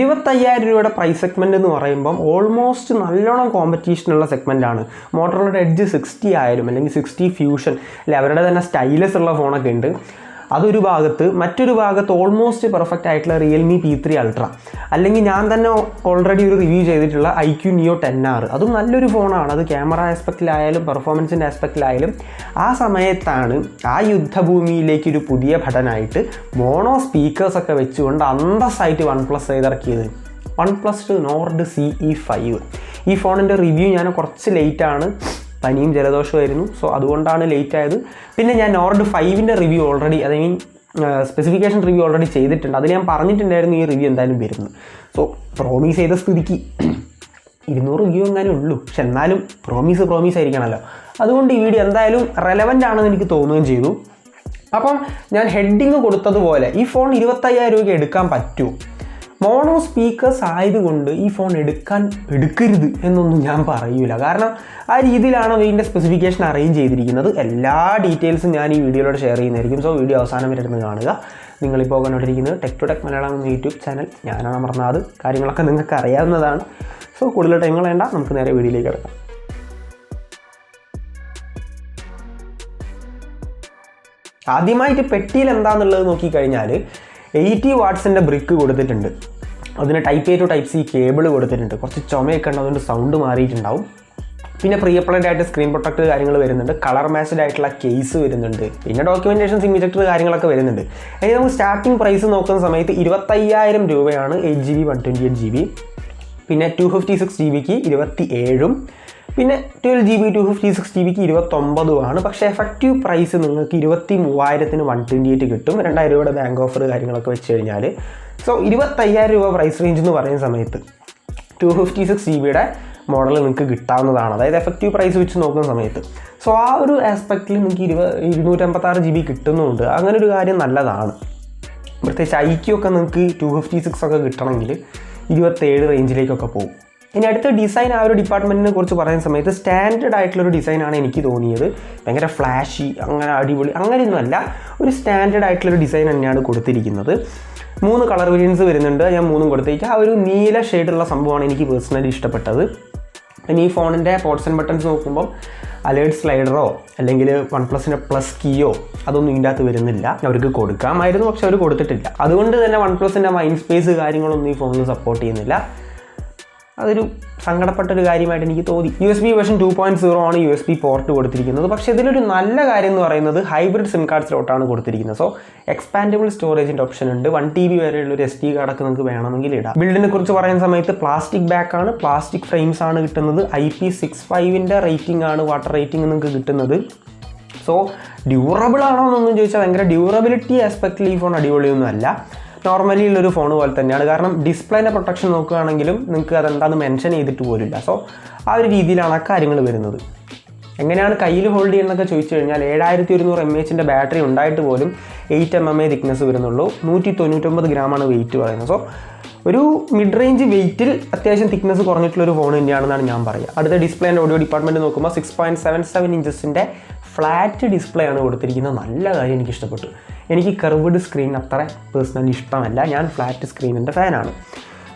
25,000 രൂപയുടെ price segment എന്ന് പറയുമ്പം ഓൾമോസ്റ്റ് നല്ലോണം കോമ്പറ്റീഷനുള്ള സെഗ്മെൻറ്റാണ്. മോട്ടോറോളയുടെ എഡ്ജ് 60 ആയാലും അല്ലെങ്കിൽ 60 ഫ്യൂഷൻ അല്ലെ അവരുടെ തന്നെ സ്റ്റൈലസ് ഉള്ള ഫോണൊക്കെ ഉണ്ട്. അതൊരു ഭാഗത്ത്, മറ്റൊരു ഭാഗത്ത് ഓൾമോസ്റ്റ് പെർഫെക്റ്റ് ആയിട്ടുള്ള റിയൽമി P3 അൾട്ര, അല്ലെങ്കിൽ ഞാൻ തന്നെ ഓൾറെഡി ഒരു റിവ്യൂ ചെയ്തിട്ടുള്ള iQ Neo 10R. അതും നല്ലൊരു ഫോണാണ്. അത് ക്യാമറ ആസ്പെക്റ്റിലായാലും പെർഫോമൻസിൻ്റെ ആസ്പെക്റ്റിലായാലും ആ സമയത്താണ് ആ യുദ്ധഭൂമിയിലേക്ക് ഒരു പുതിയ ഭടനായിട്ട് മോണോ സ്പീക്കേഴ്സൊക്കെ വെച്ചുകൊണ്ട് അന്തസ്സായിട്ട് OnePlus ഇറക്കിയത് OnePlus Nord CE5. ഈ ഫോണിൻ്റെ റിവ്യൂ ഞാൻ കുറച്ച് ലേറ്റാണ്, പനിയും ജലദോഷമായിരുന്നു, സോ അതുകൊണ്ടാണ് ലേറ്റ് ആയത്. പിന്നെ ഞാൻ Nord 5ൻ്റെ review already, I mean specification review already ചെയ്തിട്ടുണ്ട്. അതിൽ ഞാൻ പറഞ്ഞിട്ടുണ്ടായിരുന്നു ഈ റിവ്യൂ എന്തായാലും വരുന്നു. സോ പ്രോമിസ് ചെയ്ത സ്ഥിതിക്ക് 200 റിവ്യൂ എങ്ങാനും ഉള്ളൂ, പക്ഷെ എന്നാലും പ്രോമിസ് ആയിരിക്കണമല്ലോ. അതുകൊണ്ട് ഈ വീഡിയോ എന്തായാലും റെലവൻ്റ് ആണെന്ന് എനിക്ക് തോന്നുകയും ചെയ്തു. അപ്പം ഞാൻ ഹെഡിങ് കൊടുത്തതുപോലെ ഈ ഫോൺ 25,000 രൂപയ്ക്ക് എടുക്കാൻ പറ്റുമോ? മോണോ സ്പീക്കേഴ്സ് ആയതുകൊണ്ട് ഈ ഫോൺ എടുക്കരുത് എന്നൊന്നും ഞാൻ പറയൂല. കാരണം ആ രീതിയിലാണ് ഇതിൻ്റെ സ്പെസിഫിക്കേഷൻ അറേഞ്ച് ചെയ്തിരിക്കുന്നത്. എല്ലാ ഡീറ്റെയിൽസും ഞാൻ ഈ വീഡിയോയിലൂടെ ഷെയർ ചെയ്യുന്നതായിരിക്കും. സോ വീഡിയോ അവസാനം വരെ ഇരുന്ന് കാണുക. നിങ്ങളിപ്പോൾ കണ്ടുകൊണ്ടിരിക്കുന്നത് ടെക് ടു ടെക് മലയാളം എന്ന യൂട്യൂബ് ചാനൽ. ഞാനാണ് അമർനാഥ്. കാര്യങ്ങളൊക്കെ നിങ്ങൾക്ക് അറിയാവുന്നതാണ്. സോ കൂടുതൽ ടൈം വേണ്ട, നമുക്ക് നേരെ വീഡിയോയിലേക്ക് കിടക്കാം. ആദ്യമായിട്ട് പെട്ടിയിൽ എന്താണെന്നുള്ളത് നോക്കിക്കഴിഞ്ഞാൽ 80 വാട്ട്സിൻ്റെ ബ്രിക്ക് കൊടുത്തിട്ടുണ്ട്. അതിന് Type A to Type C cable കൊടുത്തിട്ടുണ്ട്. കുറച്ച് ചുമയൊക്കെ ഉണ്ട്, അതുകൊണ്ട് സൗണ്ട് മാറിയിട്ടുണ്ടാവും. പിന്നെ പ്രീ അപ്ലൈഡ് ആയിട്ട് സ്ക്രീൻ പ്രൊട്ടക്ട് കാര്യങ്ങൾ വരുന്നുണ്ട്. കളർ മാച്ച്ഡ് ആയിട്ടുള്ള കേസ് വരുന്നുണ്ട്. പിന്നെ ഡോക്യുമെൻറ്റേഷൻ, സിം ഇജക്ടർ കാര്യങ്ങളൊക്കെ വരുന്നുണ്ട്. ഇനി നമുക്ക് സ്റ്റാർട്ടിംഗ് പ്രൈസ് നോക്കുന്ന സമയത്ത് 25,000 രൂപയാണ് 8GB 128GB. പിന്നെ 256GBക്ക് 27, പിന്നെ 12GB 256GBക്ക് 29 പക്ഷേ എഫക്റ്റീവ് പ്രൈസ് നിങ്ങൾക്ക് 23,000-ന് 128 കിട്ടും. 2,000 രൂപയുടെ ബാങ്ക് ഓഫർ കാര്യങ്ങളൊക്കെ വെച്ച് കഴിഞ്ഞാൽ. സോ 25,000 രൂപ പ്രൈസ് റേഞ്ച് എന്ന് പറയുന്ന സമയത്ത് 256GBയുടെ മോഡൽ നിങ്ങൾക്ക് കിട്ടാവുന്നതാണ്. അതായത് എഫക്റ്റീവ് പ്രൈസ് വെച്ച് നോക്കുന്ന സമയത്ത്. സോ ആ ഒരു ആസ്പെക്റ്റിൽ നിങ്ങൾക്ക് 256GB കിട്ടുന്നുണ്ട്. അങ്ങനെ ഒരു കാര്യം നല്ലതാണ്. പ്രത്യേകിച്ച് iQ ഒക്കെ നിങ്ങൾക്ക് 256 ഒക്കെ കിട്ടണമെങ്കിൽ 27 റേഞ്ചിലേക്കൊക്കെ പോകും. ഇനി അടുത്ത ഡിസൈൻ, ആ ഒരു ഡിപ്പാർട്ട്മെൻറ്റിനെ കുറിച്ച് പറയുന്ന സമയത്ത് സ്റ്റാൻഡേർഡ് ആയിട്ടുള്ളൊരു ഡിസൈനാണ് എനിക്ക് തോന്നിയത്. ഭയങ്കര ഫ്ലാഷി, അങ്ങനെ അടിപൊളി അങ്ങനെയൊന്നുമല്ല, ഒരു സ്റ്റാൻഡേർഡ് ആയിട്ടുള്ളൊരു ഡിസൈൻ തന്നെയാണ് കൊടുത്തിരിക്കുന്നത്. 3 കളർ വേരിയൻസ് വരുന്നുണ്ട്. ഞാൻ 3 കൊടുത്തേക്ക്. ആ ഒരു നീല ഷെയ്ഡുള്ള സംഭവമാണ് എനിക്ക് പേഴ്സണലി ഇഷ്ടപ്പെട്ടത്. പിന്നെ ഈ ഫോണിൻ്റെ പോർട്സ് ആൻഡ് ബട്ടൺസ് നോക്കുമ്പോൾ അലേർട്ട് സ്ലൈഡറോ അല്ലെങ്കിൽ OnePlusൻ്റെ പ്ലസ് കീയോ അതൊന്നും ഇതിൻ്റെ അകത്ത് വരുന്നില്ല. അവർക്ക് കൊടുക്കാമായിരുന്നു, പക്ഷെ അവർ കൊടുത്തിട്ടില്ല. അതുകൊണ്ട് തന്നെ OnePlusൻ്റെ മൈൻഡ് സ്പേസ് കാര്യങ്ങളൊന്നും ഈ ഫോണിൽ സപ്പോർട്ട് ചെയ്യുന്നില്ല. അതൊരു സങ്കടപ്പെട്ടൊരു കാര്യമായിട്ട് എനിക്ക് തോന്നി. USB വേർഷൻ 2.0 ആണ് USB പോർട്ട് കൊടുത്തിരിക്കുന്നത്. പക്ഷേ ഇതിലൊരു നല്ല കാര്യം എന്ന് പറയുന്നത് ഹൈബ്രിഡ് സിം കാർഡ് സ്ലോട്ടാണ് കൊടുത്തിരിക്കുന്നത്. സോ എക്സ്പാൻഡബിൾ സ്റ്റോറേജിൻ്റെ ഓപ്ഷൻ ഉണ്ട്. 1TB വരെയുള്ളൊരു SD കാർഡൊക്കെ നിങ്ങൾക്ക് വേണമെങ്കിൽ ഇടാം. ബിൽഡിനെ കുറിച്ച് പറയുന്ന സമയത്ത് പ്ലാസ്റ്റിക് ബാക്കാണ്, പ്ലാസ്റ്റിക് ഫ്രെയിംസ് ആണ് കിട്ടുന്നത്. IP65ൻ്റെ റേറ്റിംഗ് ആണ്, വാട്ടർ റേറ്റിംഗ് നിങ്ങൾക്ക് കിട്ടുന്നത്. സോ ഡ്യൂറബിൾ ആണോ എന്നൊന്നും ചോദിച്ചാൽ ഭയങ്കര ഡ്യൂറബിലിറ്റി ആസ്പെക്റ്റിൽ ഈ ഫോൺ അടിപൊളിയൊന്നും അല്ല. നോർമലി ഉള്ളൊരു ഫോൺ പോലെ തന്നെയാണ്. കാരണം ഡിസ്പ്ലേൻ്റെ പ്രൊട്ടക്ഷൻ നോക്കുകയാണെങ്കിലും നിങ്ങൾക്ക് അതെന്താണെന്ന് മെൻഷൻ ചെയ്തിട്ട് പോലില്ല. സോ ആ ഒരു രീതിയിലാണ് ആ കാര്യങ്ങൾ വരുന്നത്. എങ്ങനെയാണ് കയ്യിൽ ഹോൾഡ് ചെയ്യുന്നതൊക്കെ ചോദിച്ചു കഴിഞ്ഞാൽ 7100 mAh ബാറ്ററി ഉണ്ടായിട്ട് പോലും 8 mm തിക്നെസ് വരുന്നുള്ളൂ. 199 ഗ്രാമാണ് വെയിറ്റ് പറയുന്നത്. സോ ഒരു മിഡ് റേഞ്ച് വെയിറ്റിൽ അത്യാവശ്യം തിക്നെസ് കുറഞ്ഞിട്ടുള്ളൊരു ഫോൺ തന്നെയാണെന്നാണ് ഞാൻ പറയുക. അടുത്ത ഡിസ്പ്ലേ ആൻഡ് ഓഡിയോ ഡിപ്പാർട്ട്മെൻറ്റ് നോക്കുമ്പോൾ 6.77 ഇഞ്ചസിൻ്റെ ഫ്ലാറ്റ് ഡിസ്പ്ലേ ആണ് കൊടുത്തിരിക്കുന്നത്. നല്ല കാര്യം, എനിക്ക് ഇഷ്ടപ്പെട്ടു. എനിക്ക് കർവ്ഡ് സ്ക്രീൻ അത്ര പേഴ്സണലി ഇഷ്ടമല്ല. ഞാൻ ഫ്ലാറ്റ് സ്ക്രീനിൻ്റെ ഫാനാണ്.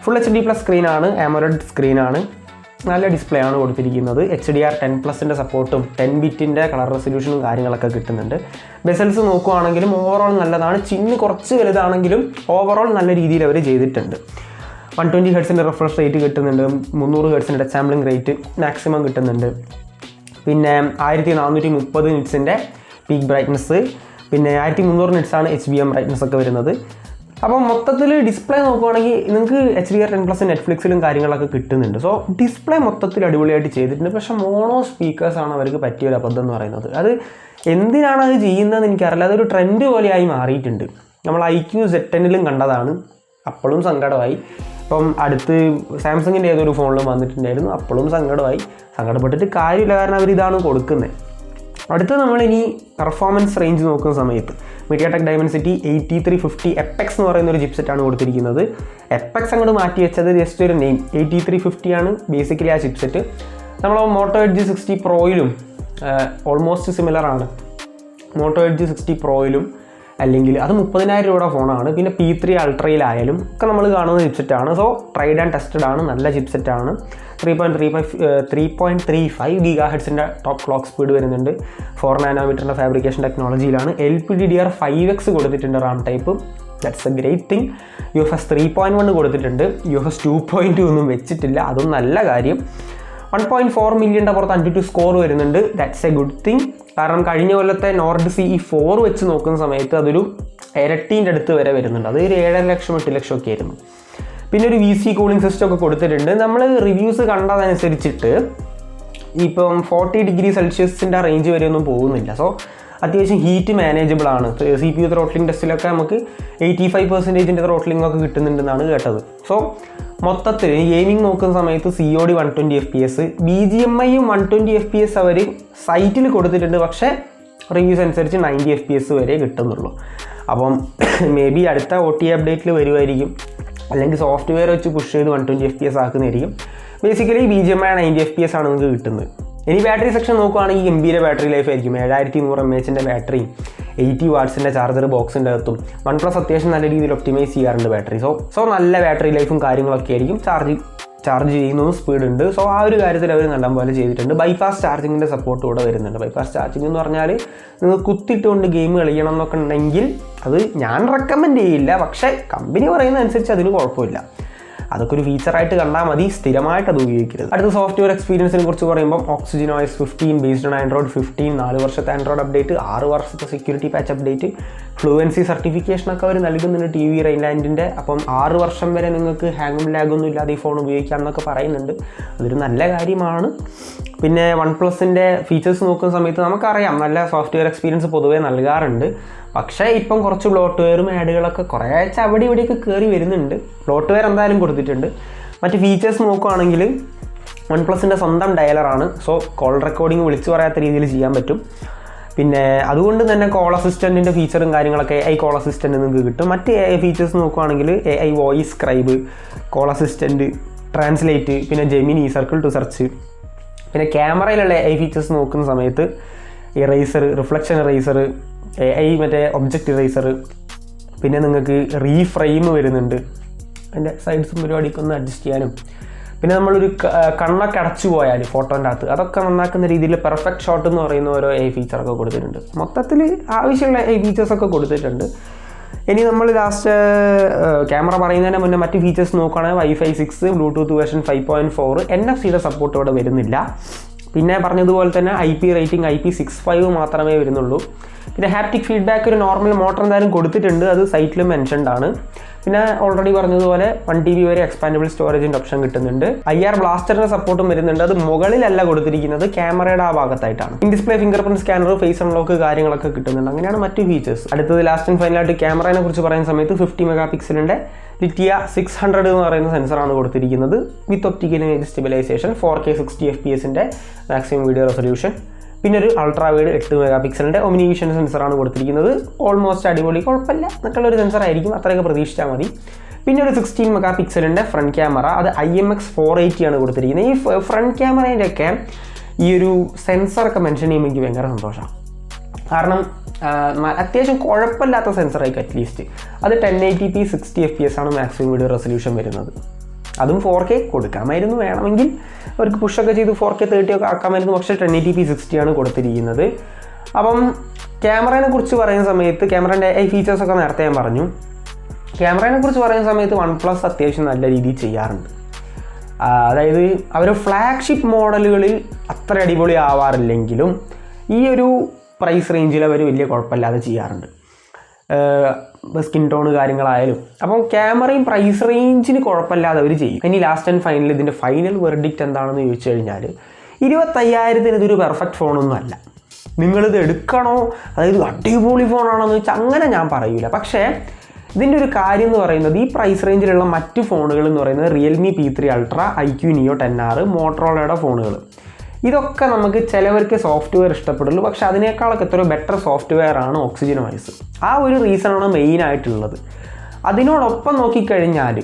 Full HD+ സ്ക്രീനാണ്, AMOLED സ്ക്രീനാണ്. നല്ല ഡിസ്പ്ലേ ആണ് കൊടുത്തിരിക്കുന്നത്. HDR10+ൻ്റെ സപ്പോർട്ടും 10 ബിറ്റിൻ്റെ കളർ റെസൊല്യൂഷനും കാര്യങ്ങളൊക്കെ കിട്ടുന്നുണ്ട്. ബെസൽസ് നോക്കുകയാണെങ്കിലും ഓവറോൾ നല്ലതാണ്. ചിന്ന് കുറച്ച് വലുതാണെങ്കിലും ഓവറോൾ നല്ല രീതിയിൽ അവർ ചെയ്തിട്ടുണ്ട്. 120 Hz റിഫ്രഷ് റേറ്റ് കിട്ടുന്നുണ്ട്. 300 Hz touch sampling rate maximum കിട്ടുന്നുണ്ട്. പിന്നെ 1430 നിറ്റ്സിൻ്റെ പീക്ക് ബ്രൈറ്റ്നസ്, പിന്നെ 1300 നിറ്റ്സാണ് HBM ബ്രൈറ്റ്നസ് ഒക്കെ വരുന്നത്. അപ്പോൾ മൊത്തത്തിൽ ഡിസ്പ്ലേ നോക്കുവാണെങ്കിൽ നിങ്ങൾക്ക് HDR10+ നെറ്റ്ഫ്ലിക്സിലും കാര്യങ്ങളൊക്കെ കിട്ടുന്നുണ്ട്. സോ ഡിസ്പ്ലേ മൊത്തത്തിൽ അടിപൊളിയായിട്ട് ചെയ്തിട്ടുണ്ട്. പക്ഷേ മോണോ സ്പീക്കേഴ്സാണ് അവർക്ക് പറ്റിയൊരു അബദ്ധം എന്ന് പറയുന്നത്. അത് എന്തിനാണ് അത് ചെയ്യുന്നതെന്ന് എനിക്കറിയില്ല. അതൊരു ട്രെൻഡ് പോലെയായി മാറിയിട്ടുണ്ട്. നമ്മൾ iQ Z10ലും കണ്ടതാണ്, അപ്പോഴും സങ്കടമായി. ഇപ്പം അടുത്ത് സാംസങ്ങിൻ്റെ ഏതൊരു ഫോണിലും വന്നിട്ടുണ്ടായിരുന്നു, അപ്പോഴും സങ്കടപ്പെട്ടിട്ട് കാര്യമില്ല. കാരണം അവരിതാണ് കൊടുക്കുന്നത്. അടുത്ത നമ്മളിനി പെർഫോമൻസ് റേഞ്ച് നോക്കുന്ന സമയത്ത് MediaTek Dimensity 8350 FX എന്ന് പറയുന്നൊരു ചിപ്സെറ്റാണ് കൊടുത്തിരിക്കുന്നത്. FX അങ്ങോട്ട് മാറ്റി വെച്ചത് ജസ്റ്റ് ഒരു നെയിം. 8350 ആണ് ബേസിക്കലി ആ ചിപ്സെറ്റ്. നമ്മൾ മോട്ടോ എഡ്ജ് 60 പ്രോയിലും ഓൾമോസ്റ്റ് സിമിലർ ആണ്. മോട്ടോ എഡ്ജ് 60 പ്രോയിലും അല്ലെങ്കിൽ അത് 30,000 രൂപയുടെ ഫോണാണ്. പിന്നെ P3 അൾട്രയിലായാലും ഒക്കെ നമ്മൾ കാണുന്ന ചിപ്സെറ്റാണ്. സോ ട്രൈഡ് ആൻഡ് ടെസ്റ്റഡ് ആണ്, നല്ല ചിപ്സെറ്റാണ്. 3.35 GHz ടോപ്പ് ക്ലോക്ക് സ്പീഡ് വരുന്നുണ്ട്. 4 നാനോമീറ്ററിൻ്റെ ഫാബ്രിക്കേഷൻ ടെക്നോളജിയിലാണ്. LPDDR5X കൊടുത്തിട്ടുണ്ട് Ram type. That's A great thing. UFS 3.1 കൊടുത്തിട്ടുണ്ട്. UFS 2.2 ഒന്നും വെച്ചിട്ടില്ല, അതും നല്ല കാര്യം. 1.4 മില്യൻ്റെ പുറത്ത് 52 സ്കോർ വരുന്നുണ്ട്. That's A good thing. കാരണം കഴിഞ്ഞ കൊല്ലത്തെ നോർഡ് CE4 വെച്ച് നോക്കുന്ന സമയത്ത് അതൊരു ഇരട്ടീൻ്റെ അടുത്ത് വരെ വരുന്നുണ്ട്. അത് ഒരു 7 ലക്ഷം 8 ലക്ഷം ഒക്കെ ആയിരുന്നു. പിന്നെ ഒരു VC കൂളിംഗ് സിസ്റ്റം ഒക്കെ കൊടുത്തിട്ടുണ്ട്. നമ്മൾ റിവ്യൂസ് കണ്ടതനുസരിച്ചിട്ട് ഇപ്പം 40 ഡിഗ്രി സെൽഷ്യസിൻ്റെ റേഞ്ച് വരെ ഒന്നും പോകുന്നില്ല. സോ അത്യാവശ്യം ഹീറ്റ് മാനേജബിൾ ആണ്. CPU ത്രോട്ട്ലിംഗ് ടെസ്റ്റിലൊക്കെ നമുക്ക് 85% ത്രോട്ട്ലിംഗ് ഒക്കെ കിട്ടുന്നുണ്ടെന്നാണ് കേട്ടത്. സോ മൊത്തത്തിൽ ഗെയിമിംഗ് നോക്കുന്ന സമയത്ത് COD 120 FPS, BGMIയും 120 FPS അവർ സൈറ്റിൽ കൊടുത്തിട്ടുണ്ട്. പക്ഷേ റിവ്യൂസ് അനുസരിച്ച് 90 FPS വരെ കിട്ടുന്നുള്ളൂ. അപ്പം മേ ബി അടുത്ത OTA അപ്ഡേറ്റിൽ വരുമായിരിക്കും, അല്ലെങ്കിൽ സോഫ്റ്റ്വെയർ വെച്ച് പുഷ് ചെയ്ത് 120 FPS ആക്കുന്നതായിരിക്കും. ബേസിക്കലി BGMI 90 FPS ആണ് നിങ്ങൾക്ക് കിട്ടുന്നത്. ഇനി ബാറ്ററി സെക്ഷൻ നോക്കുകയാണെങ്കിൽ ഗംഭീര ബാറ്ററി ലൈഫ് ആയിരിക്കും. 7100 mAh ബാറ്ററിയും 80 വാട്ട്സിൻ്റെ ചാർജർ ബോക്സിൻ്റെ അകത്തും. OnePlus അത്യാവശ്യം നല്ല രീതിയിൽ ഒപ്റ്റിമൈസ് ചെയ്യാറുണ്ട് ബാറ്ററി. സോ നല്ല ബാറ്ററി ലൈഫും കാര്യങ്ങളൊക്കെ ആയിരിക്കും. ചാർജ് ചെയ്യുന്നതും സ്പീഡ് ഉണ്ട്. സോ ആ ഒരു കാര്യത്തിൽ അവർ നല്ലപോലെ ചെയ്തിട്ടുണ്ട്. ബൈപാസ് ചാർജിങ്ങിൻ്റെ സപ്പോർട്ട് കൂടെ വരുന്നുണ്ട്. ബൈപാസ് ചാർജിങ് എന്ന് പറഞ്ഞാൽ നിങ്ങൾ കുത്തിയിട്ടുകൊണ്ട് ഗെയിം കളിക്കണം എന്നൊക്കെ ഉണ്ടെങ്കിൽ അത് ഞാൻ റെക്കമെൻഡ് ചെയ്യില്ല. പക്ഷേ കമ്പനി പറയുന്ന അനുസരിച്ച് അതിന് കുഴപ്പമില്ല. അതൊക്കെ ഒരു ഫീച്ചറായിട്ട് കണ്ടാൽ മതി, സ്ഥിരമായിട്ട് അത് ഉപയോഗിക്കരുത്. അടുത്ത സോഫ്റ്റ്വെയർ എക്സ്പീരിയൻസിനെ കുറിച്ച് പറയുമ്പോൾ Oxygen OS 15 based on Android 15, 4 വർഷത്തെ ആൻഡ്രോയിഡ് അപ്ഡേറ്റ്, 6 വർഷത്തെ സെക്യൂരിറ്റി പാച്ച് അപ്ഡേറ്റ്, ഫ്ലുവൻസി സർട്ടിഫിക്കേഷനൊക്കെ അവർ നൽകുന്നുണ്ട് TV റൈൻലാൻഡിൻ്റെ. അപ്പം 6 വർഷം വരെ നിങ്ങൾക്ക് ഹാങ്ങും ലാഗൊന്നും ഇല്ലാതെ ഈ ഫോൺ ഉപയോഗിക്കാം എന്നൊക്കെ പറയുന്നുണ്ട്. അതൊരു നല്ല കാര്യമാണ്. പിന്നെ OnePlusൻ്റെ ഫീച്ചേഴ്സ് നോക്കുന്ന സമയത്ത് നമുക്കറിയാം നല്ല സോഫ്റ്റ്വെയർ എക്സ്പീരിയൻസ് പൊതുവേ നൽകാറുണ്ട്. പക്ഷേ ഇപ്പം കുറച്ച് ബ്ലോട്ട്വെയറും ആഡുകളൊക്കെ കുറേ അവിടെ ഇവിടെയൊക്കെ കയറി വരുന്നുണ്ട്. ബ്ലോട്ട്വെയർ എന്തായാലും കൊടുത്തിട്ടുണ്ട്. മറ്റ് ഫീച്ചേഴ്സ് നോക്കുകയാണെങ്കിൽ OnePlusൻ്റെ സ്വന്തം ഡയലറാണ്. സോ കോൾ റെക്കോർഡിങ് വിളിച്ചു പറയാത്ത രീതിയിൽ ചെയ്യാൻ പറ്റും. പിന്നെ അതുകൊണ്ട് തന്നെ കോൾ അസിസ്റ്റൻറ്റിൻ്റെ ഫീച്ചറും കാര്യങ്ങളൊക്കെ AI കോൾ അസിസ്റ്റൻറ്റ് നിങ്ങൾക്ക് കിട്ടും. മറ്റ് AI ഫീച്ചേഴ്സ് നോക്കുകയാണെങ്കിൽ AI voice scribe, call assistant, translate, പിന്നെ ജെമിനി, സർക്കിൾ ടു സെർച്ച്. പിന്നെ ക്യാമറയിലുള്ള AI ഫീച്ചേഴ്സ് നോക്കുന്ന സമയത്ത് ഇറേസർ, റിഫ്ലക്ഷൻ ഇറേസർ, AI മറ്റേ ഒബ്ജക്റ്റ് ഇറേസർ, പിന്നെ നിങ്ങൾക്ക് റീഫ്രെയിം വരുന്നുണ്ട്. അതിൻ്റെ സൈഡ്സും പരിപാടിക്കൊന്ന് അഡ്ജസ്റ്റ് ചെയ്യാനും, പിന്നെ നമ്മളൊരു കണ്ണൊക്കെ അടച്ചു പോയാൽ ഫോട്ടോൻ്റെ അകത്ത് അതൊക്കെ നന്നാക്കുന്ന രീതിയിൽ പെർഫെക്റ്റ് ഷോട്ട് എന്ന് പറയുന്ന ഓരോ AI ഫീച്ചറൊക്കെ കൊടുത്തിട്ടുണ്ട്. മൊത്തത്തിൽ ആവശ്യമുള്ള AI ഫീച്ചേഴ്സൊക്കെ കൊടുത്തിട്ടുണ്ട്. ഇനി നമ്മൾ ലാസ്റ്റ് ക്യാമറ പറയുന്നതിന് മുന്നേ മറ്റ് ഫീച്ചേഴ്സ് നോക്കുകയാണെങ്കിൽ Wi-Fi 6, ബ്ലൂടൂത്ത് വേർഷൻ 5.4, NFC-യുടെ സപ്പോർട്ട് ഇവിടെ വരുന്നില്ല. പിന്നെ പറഞ്ഞതുപോലെ തന്നെ IP റേറ്റിംഗ് IP65 മാത്രമേ വരുന്നുള്ളൂ. പിന്നെ ഹാപ്റ്റിക് ഫീഡ്ബാക്ക് ഒരു നോർമൽ മോട്ടർ എന്തായാലും കൊടുത്തിട്ടുണ്ട്, അത് സൈറ്റിൽ മെൻഷൻഡ് ആണ്. പിന്നെ ഓൾറെഡി പറഞ്ഞതുപോലെ 1 TB വരെ എക്സ്പാൻഡബിൾ സ്റ്റോറേജിൻ്റെ ഓപ്ഷൻ കിട്ടുന്നുണ്ട്. IR ബ്ലാസ്റ്ററിൻ്റെ സപ്പോർട്ടും വരുന്നുണ്ട്. അത് മുകളിലല്ല കൊടുത്തിരിക്കുന്നത്, ക്യാമറയുടെ ആ ഭാഗത്തായിട്ടാണ്. In display fingerprint scanner, face unlock കാര്യങ്ങളൊക്കെ കിട്ടുന്നുണ്ട്. അങ്ങനെയാണ് മറ്റു ഫീച്ചേഴ്സ്. അടുത്തത് ലാസ്റ്റ് ആൻഡ് ഫൈനലായിട്ട് ക്യാമറയെ കുറിച്ച് പറയുന്ന സമയത്ത് 50 മെഗാപിക്സലിൻ്റെ ലിറ്റിയ 600 എന്ന് പറയുന്ന സെൻസറാണ് കൊടുത്തിരിക്കുന്നത്. With optical image stabilisation, 4K 60 FPS maximum video resolution. പിന്നെ ഒരു അൾട്രാ വൈഡ് 8 മെഗാപിക്സലിൻ്റെ ഒമിനി വിഷൻ സെൻസറാണ് കൊടുത്തിരിക്കുന്നത്. ഓൾമോസ്റ്റ് അടിപൊളി, കുഴപ്പമില്ല എന്നൊക്കെയുള്ളൊരു സെൻസർ ആയിരിക്കും, അത്രയൊക്കെ പ്രതീക്ഷിച്ചാൽ മതി. പിന്നെ ഒരു 16 മെഗാപിക്സലിൻ്റെ ഫ്രണ്ട് ക്യാമറ, അത് IMX480 ആണ് കൊടുത്തിരിക്കുന്നത്. ഈ ഫ്രണ്ട് ക്യാമറേൻ്റെയൊക്കെ ഈ ഒരു സെൻസറൊക്കെ മെൻഷൻ ചെയ്യുമ്പോൾ എനിക്ക് ഭയങ്കര സന്തോഷമാണ്. കാരണം അത്യാവശ്യം കുഴപ്പമില്ലാത്ത സെൻസറായിരിക്കും അറ്റ്ലീസ്റ്റ്. അത് 1080p 60 FPS ആണ് മാക്സിമം വീഡിയോ റെസൊല്യൂഷൻ വരുന്നത്. അതും 4K കൊടുക്കാമായിരുന്നു, വേണമെങ്കിൽ അവർക്ക് പുഷൊക്കെ ചെയ്ത് 4K 30 ഒക്കെ ആക്കാമായിരുന്നു. പക്ഷേ 1080p 60 ആണ് കൊടുത്തിരിക്കുന്നത്. അപ്പം ക്യാമറയെ കുറിച്ച് പറയുന്ന സമയത്ത് ക്യാമറേൻ്റെ AI ഫീച്ചേഴ്സൊക്കെ നേരത്തെ ഞാൻ പറഞ്ഞു. ക്യാമറയെ കുറിച്ച് പറയുന്ന സമയത്ത് OnePlus അത്യാവശ്യം നല്ല രീതിയിൽ ചെയ്യാറുണ്ട്. അതായത് അവർ ഫ്ലാഗ്ഷിപ്പ് മോഡലുകളിൽ അത്ര അടിപൊളി ആവാറില്ലെങ്കിലും ഈ ഒരു പ്രൈസ് റേഞ്ചിൽ അവർ വലിയ കുഴപ്പമില്ലാതെ ചെയ്യാറുണ്ട്. സ്കിൻ ടോൺ കാര്യങ്ങളായാലും. അപ്പം ക്യാമറയും പ്രൈസ് റേഞ്ചിന് കുഴപ്പമില്ലാതെ അവർ ചെയ്യും. ഇനി ലാസ്റ്റ് ആൻഡ് ഫൈനൽ ഇതിൻ്റെ ഫൈനൽ വെർഡിക്റ്റ് എന്താണെന്ന് ചോദിച്ചു കഴിഞ്ഞാൽ 25,000 ഇതൊരു പെർഫെക്റ്റ് ഫോണൊന്നും അല്ല. നിങ്ങളിത് എടുക്കണോ, അതായത് അടിപൊളി ഫോണാണോ എന്ന് വെച്ചാൽ അങ്ങനെ ഞാൻ പറയൂല. പക്ഷേ ഇതിൻ്റെ ഒരു കാര്യം എന്ന് പറയുന്നത് ഈ പ്രൈസ് റേഞ്ചിലുള്ള മറ്റ് ഫോണുകൾ എന്ന് പറയുന്നത് Realme P3 Ultra, IQ Neo 10R, മോട്ടറോളയുടെ ഫോണുകൾ. ഇതൊക്കെ നമുക്ക് ചിലവർക്ക് സോഫ്റ്റ്വെയർ ഇഷ്ടപ്പെടുള്ളൂ, പക്ഷെ അതിനേക്കാളൊക്കെ എത്രയോ ബെറ്റർ സോഫ്റ്റ്വെയർ ആണ് Oxygen OS. ആ ഒരു റീസണാണ് മെയിനായിട്ടുള്ളത്. അതിനോടൊപ്പം നോക്കിക്കഴിഞ്ഞാൽ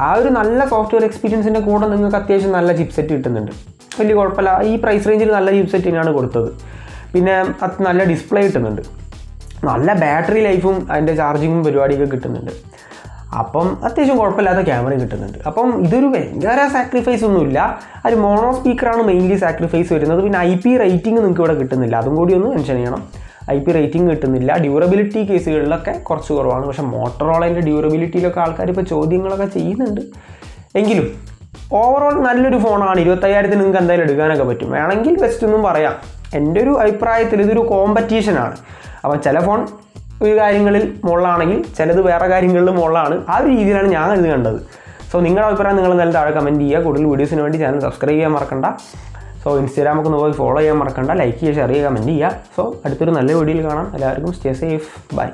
ആ ഒരു നല്ല സോഫ്റ്റ്വെയർ എക്സ്പീരിയൻസിൻ്റെ കൂടെ നിങ്ങൾക്ക് അത്യാവശ്യം നല്ല ചിപ്സെറ്റ് കിട്ടുന്നുണ്ട്. വലിയ കുഴപ്പമില്ല. ഈ പ്രൈസ് റേഞ്ചിൽ നല്ല ചിപ്സെറ്റ് തന്നെയാണ് കൊടുത്തത്. പിന്നെ അത് നല്ല ഡിസ്പ്ലേ കിട്ടുന്നുണ്ട്. നല്ല ബാറ്ററി ലൈഫും അതിൻ്റെ ചാർജിങ്ങും പരിപാടിയൊക്കെ കിട്ടുന്നുണ്ട്. അപ്പം അത്യാവശ്യം കുഴപ്പമില്ലാത്ത ക്യാമറയും കിട്ടുന്നുണ്ട്. അപ്പം ഇതൊരു ഭയങ്കര സാക്രിഫൈസ് ഒന്നുമില്ല. ഒരു മോണോ സ്പീക്കറാണ് മെയിൻലി സാക്രിഫൈസ് വരുന്നത്. പിന്നെ IP റേറ്റിംഗ് നിങ്ങൾക്ക് ഇവിടെ കിട്ടുന്നില്ല, അതും കൂടി ഒന്ന് മെൻഷൻ ചെയ്യണം. IP റേറ്റിംഗ് കിട്ടുന്നില്ല. ഡ്യൂറബിലിറ്റി കേസുകളിലൊക്കെ കുറച്ച് കുറവാണ്. പക്ഷേ മോട്ടറോളേൻ്റെ ഡ്യൂറബിലിറ്റിയിലൊക്കെ ആൾക്കാർ ഇപ്പോൾ ചോദ്യങ്ങളൊക്കെ ചെയ്യുന്നുണ്ട്. എങ്കിലും ഓവറോൾ നല്ലൊരു ഫോണാണ്. 25,000 നിങ്ങൾക്ക് എന്തായാലും എടുക്കാനൊക്കെ പറ്റും. വേണമെങ്കിൽ ബെസ്റ്റ് ഒന്നും പറയാം. എൻ്റെ ഒരു അഭിപ്രായത്തിൽ ഇതൊരു കോമ്പറ്റീഷനാണ്. അപ്പം ചില ഫോൺ ഒരു കാര്യങ്ങളിൽ മുകളിലാണെങ്കിൽ ചിലത് വേറെ കാര്യങ്ങളിലും മുകളിലാണ്. ആ ഒരു രീതിയിലാണ് ഞാൻ ഇത് കണ്ടത്. സോ നിങ്ങളുടെ അഭിപ്രായം നിങ്ങൾ എന്തായാലും താഴെ കമൻറ്റ് ചെയ്യുക. കൂടുതൽ വീഡിയോസിന് വേണ്ടി ചാനൽ സബ്സ്ക്രൈബ് ചെയ്യാൻ മറക്കണ്ട. സോ ഇൻസ്റ്റാഗ്രാമൊക്കെ ഒന്ന് പോയി ഫോളോ ചെയ്യാൻ മറക്കണ്ട. ലൈക്ക് ചെയ്യുക, ഷെയർ ചെയ്യുക, കമൻറ്റ് ചെയ്യുക. സോ അടുത്തൊരു നല്ല വീഡിയോയിൽ കാണാം. എല്ലാവർക്കും സ്റ്റേ സേഫ്. ബൈ.